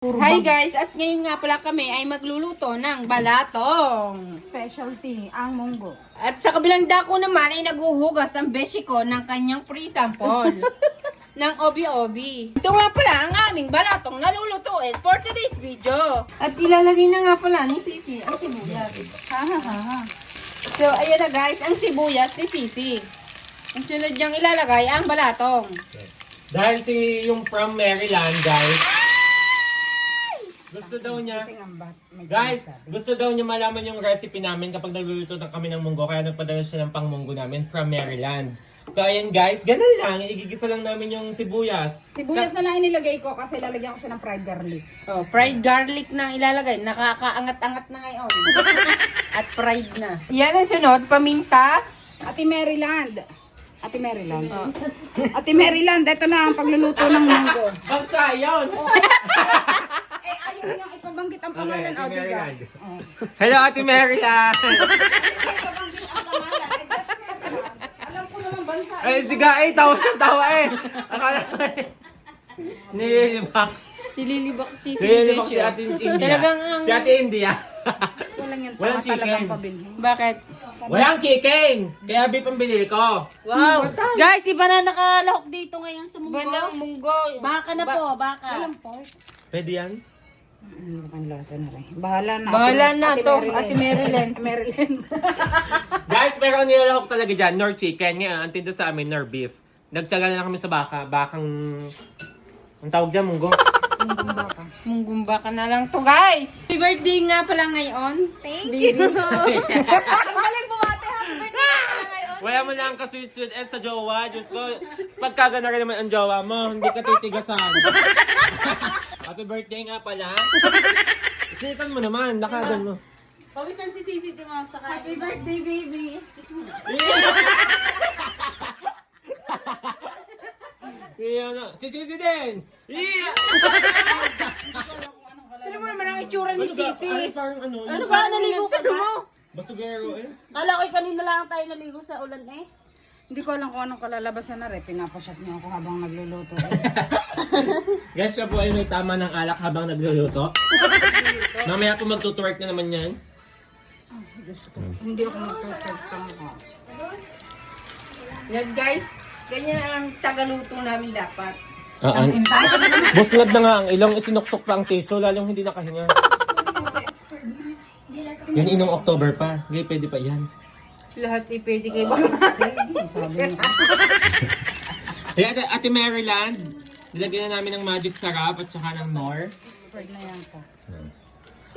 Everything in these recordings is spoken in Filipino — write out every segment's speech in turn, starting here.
Hi guys, at ngayon nga pala kami ay magluluto ng balatong. Specialty, ang munggo. At sa kabilang dako naman ay naguhugas ang beshi ko ng kanyang pre-sample ng obi-obi. Ito nga pala ang aming balatong nalulutuin for today's video. At ilalagay na nga pala ni Sisi ang sibuyas. So ayan na guys, ang sibuyas ni Sisi. Ang sunod niyang ilalagay ang balatong. Dahil yung from Maryland, guys, gusto daw niya, gusto daw niya malaman yung recipe namin kapag nagluluto na kami ng munggo. Kaya nagpadala siya ng pangmunggo namin from Maryland. So ayan guys, ganun lang. Igigisa lang namin yung sibuyas. Sibuyas na lang inilagay ko kasi lalagyan ko siya ng fried garlic. Oh, fried garlic na ilalagay. Nakakaangat-angat na ngayon. At fried na. Yan ang sunod, paminta. Ate Maryland. Ate Maryland. Ate Maryland, ito na ang pagluluto ng munggo. Bansa, yun! Ayaw niyang ipabanggit ang pangalan. Ate Diga. Maryland. Hello, Ate Maryland! Ipabanggit ang pangalan. Alam ko naman bansa. Ay, siga, tawa ng tawa Akala ko nililibak. Nililibak si Nililibak si Besyo. Ate India. Talagang ang... Si Ate India. Walang yan Walang talagang chicken. pabilhin. Bakit? Walang chicken! Kaya beef ang binili ko. Wow! Guys, iba na nakalahok dito ngayon sa munggo. Bandang munggo. Baka na po, baka. Walang pork. Pwede yan? Ano ang lasa na rin? Bahala na. Bahala na Ate to, Maryland. Ate Maryland. Maryland. Guys, pero ang nilalahok talaga dyan, nor chicken. Ngayon, ang tinda sa amin, nor beef. Nagtsaga na lang kami sa baka. Bakang... Ang tawag dyan, munggo. Munggumba ka na lang to, guys. Happy birthday nga pala ngayon. Thank you. Ang galing bumate. Happy birthday pala ngayon. Wala mo lang ka-sweet-sweet sa jowa. Diyos ko, pagkaga na rin naman ang jowa mo, hindi ka titigasan. Happy birthday nga pala. Isitan mo naman, lakadan mo. Pawisan si Sisi mo sa kain. Happy birthday, baby. Si Sisi din! Yeah! Tignan mo naman ang itsura ni Sisi. Parang ano? Ano ba? Naligo ka ba? Basugero eh. Kala ko'y kanina lang tayo naligo sa ulan eh. Hindi ko alam kung anong kalalabasan na rin. Pinapashot niyo ako habang nagluluto. Guys, siya po ay may tama ng alak habang nagluluto. Mamaya po magtutwerk na naman yan. Hindi ako magtutugtong ko. Yan, guys. Ganyan ang tagaluto namin dapat. Busngad na nga ang ilong, isinuksok pa ang tiso, lalong hindi nakahinga. Yan inong October pa. Gay, pwede pa yan. Lahat ay pwede kayo baka. Sabi niyo. Kaya Ate Maryland, nilagyan na namin ng magic sarap at saka ng nor. Expired na yan po.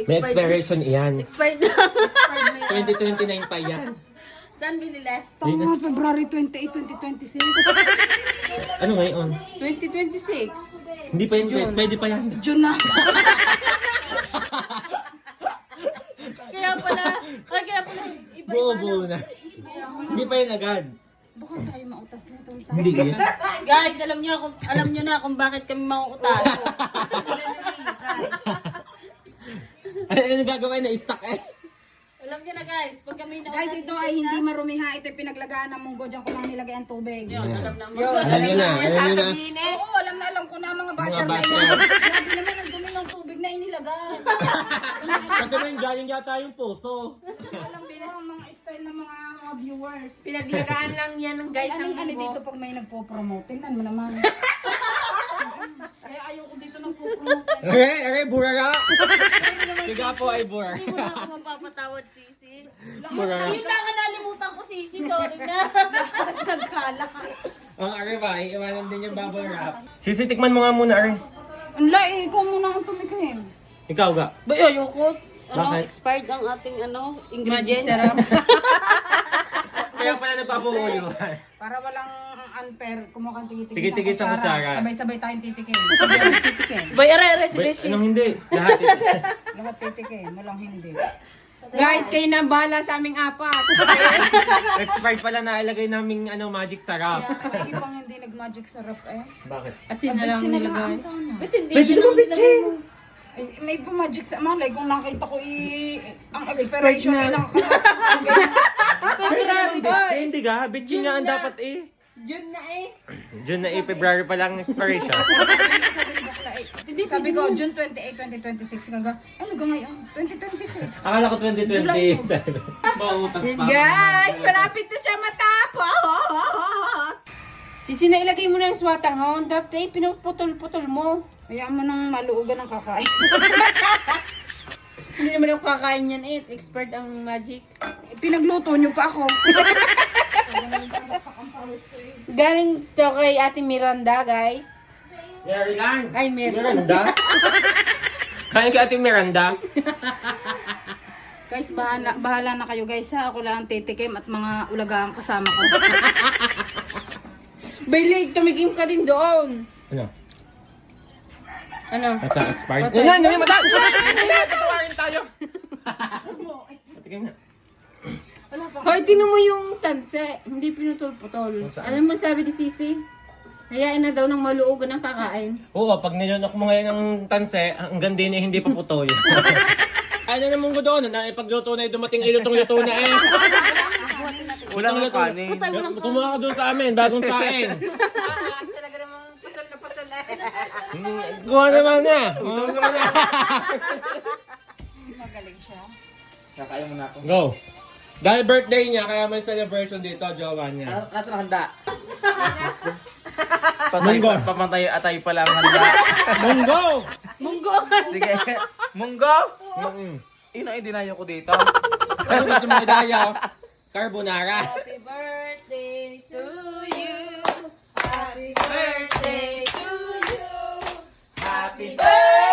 May expiration iyan. Expired na. 2029 pa yan. Saan binili? Tama, February 28, 2026. Ano ngayon? 2026. Hindi pa yan, pwede pa yan. June na. Kaya pala, iba-iba Buo-buo na. Hindi pa yan agad. Baka tayo mautas nito. Hindi yan. Guys, alam niyo na kung bakit kami mauutal. Ano gagawin na stuck eh? Alam niyo na guys, pag kami nauutal. Guys, ito ay hindi marumiha. Ito ay pinaglagaan ng munggo. Diyan ko lang nilagay ang tubig. Yun, alam na mo. Alam nyo na, alam nyo na. Sasabihin eh. Oo, alam ko na mga basher Mga na basher. yun. Grabe naman ang dumi ng tubig na inilagay. Kasi may galing yata yung puso. Alam ko ang mga style ng mga viewers. Pinaglagaan lang yan ng guys ng Ano dito munggo. pag may nagpo-promote? Tingnan mo naman. Kaya ayoko dito nagpo-promote. Aray, burara. Siga po ay bura. Hindi mo na ako mapapatawad, Sisi. Burara. Yun lang ang nalimutan ko, Sisi. Sorry na. Nagkala. Ang Aray ba, iiwanan din yung bubble wrap. Sisi, tikman mo nga muna, Aray. Ang lai, ikaw muna ang tumikim. Ikaw ga. Ba, ayoko. Bakit? Expired ang ating Magic ingredients. sarap. Kaya pala nagpapuhuluhan. Para walang unfair, kumukhang tigit-tigit Tigit-tigit sa kutsara. Sabay-sabay tayong titikim. Bay, aray, si Wait, Beshi. anong hindi? Lahat ito. Lahat titikim, walang hindi. Guys, kayo na bahala sa aming apat. Expired pala na ilagay naming magic sarap. May ibang hindi nag-magic sarap eh. Bakit? Asin na lang nilagay. Sana. Ba't hindi? Pwede Yun naman ang bitchin! Ay, may magic sa malay. Kung nakita ko ang expiration ay na. nakakalakas. Pwede naman bitchin, di ga? Bitchin nga ang dapat eh. June na eh. June na February pa lang expiration. Sabi ko, June 28, 2026. Hanggang, ngayon? 2026. Akala ko 2020. Mauutas pa. Guys, malapit na siya matapos. Sisi na ilagay mo na yung swatang hon. Dapat pinuputol-putol mo. Hayaan mo nang maluugan ng kakain. Hindi naman ako kakain yan eh. Expert ang magic. Pinagluto niyo pa ako. Galing to kay Ate Miranda, guys. Maryland. Ay, Miranda. Miranda? Kain ka Ate Miranda? Guys, bahala na kayo guys ha. Ako lang ang titikim at mga ulaga ang kasama ko. Bailey, tumigim ka din doon. Ano? Ano? Ito, expired. Patay. Yan, yan, mata! Tatawarin tayo. Patikim na. Hoy, tinan mo yung tanse. Hindi pinutol-putol. Alam mo sabi ni Sisi? Hayain na daw ng maluogan ng kakain. Oo, pag nilunok mo ngayon ng tanse, hanggang din eh, hindi pa putol. Ano na mong doon? Na ipagluto na dumating ilutong-luto na eh. Wala nang kanin. Tumuha ka doon sa amin, bagong saing. Talaga namang pasal na pasal na. Kuha naman na. Magaling siya. Kakain mo na ako. Go. Dahil birthday niya, kaya may celebration dito, jowa niya. Nasaan ang handa? Munggo. Papantay atay pa lang handa. Munggo! Munggo! Sige. Munggo? Mm-mm. Ino ay dinayo ko dito. Ano gusto mo idaya? Carbonara. Happy birthday to you. Happy birthday to you. Happy birthday!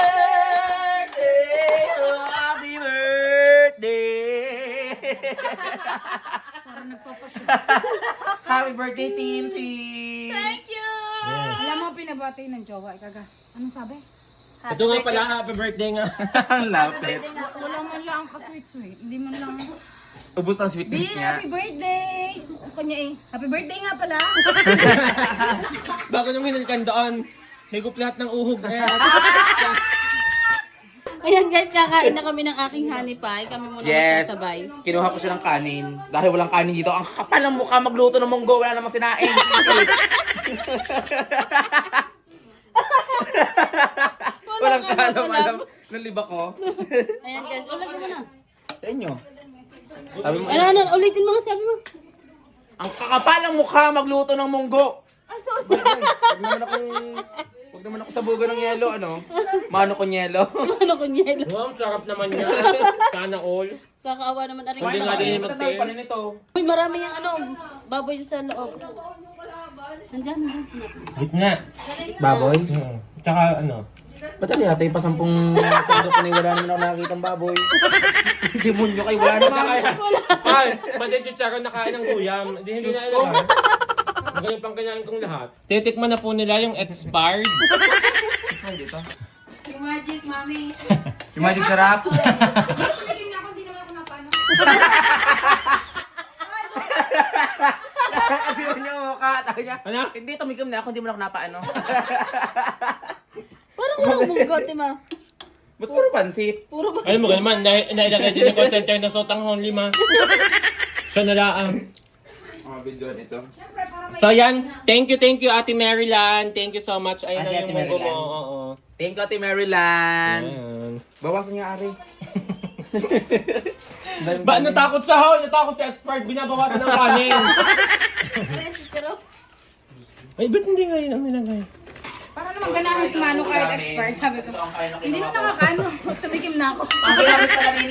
Oh, happy birthday! Parang nagpapasya. Happy birthday, Tinti! Thank you. Alam mo, pinabati ng jowa. Ikaga. Anong sabi? Ito nga pala, happy birthday nga. Ang lapit. Wala man lang ka-sweet-sweet. Hindi man lang. Ubus ang sweetness niya. Happy birthday! Kanya eh. Happy birthday nga pala. Bago nung hinalikan doon, higop lahat ng uhog eh. Ayan guys, kakain na kami ng aking honey pie. Kami muna Yes. magsasabay. Kinuha ko siya ng kanin. Dahil walang kanin dito. Ang kapal ng mukha magluto ng munggo. Wala namang sinaing. Walang kaalam-alam ng liba ko. Ayan guys, ulitin mo na. Sa inyo. Sabi mo, Ano, ulitin mo nga sabi mo. ang kakapal ng mukha magluto ng munggo. Huwag naman ako sabugan ng yelo, ano? Mano ko yelo. Ano ko nyelo? Wow, sarap naman niya. Sana all. Kakaawa naman aring Hindi nga din Matanda pa rin ito. Uy, marami yung baboy sa loob. Nandyan. Gitna. Baboy? Tsaka ano? Ba't ano yata yung pasampung sado ko na wala naman ako nakakita ng baboy? Demonyo kayo, wala naman. Ay, pati chicharon nakain ng guyam. Hindi na alam. Magaling pang kinain kong lahat. Titikman na po nila yung expired. Dito. Yung magic, mami. Yung magic sarap. Tumigim na ako, hindi naman ako napano. Sabi mo niya mukha, tayo niya. Ano? Hindi, tumigim na ako, hindi mo na ako napaano. Parang walang munggo, Tima. Ba't puro pansit? Puro ba? Alam mo ka naman, nailagay din yung call center na sotang hon 5. Siya na lang. Mga video nito. So yan, thank you Ate Maryland. Thank you so much. Ayun Ate na yung munggo mo. Maryland. Oo. Thank you, Ate Maryland. Ayan. Bawasan niya, Ari. Ba, natakot sa hon? Natakot sa expired. Binabawasan ng kanin. Ay, ba't hindi ngayon ang nilagay? Para naman ganahan si Mano kahit expert. Sabi ko, hindi na nakakaano. Tumigim na ako. Ang ginamit pala ni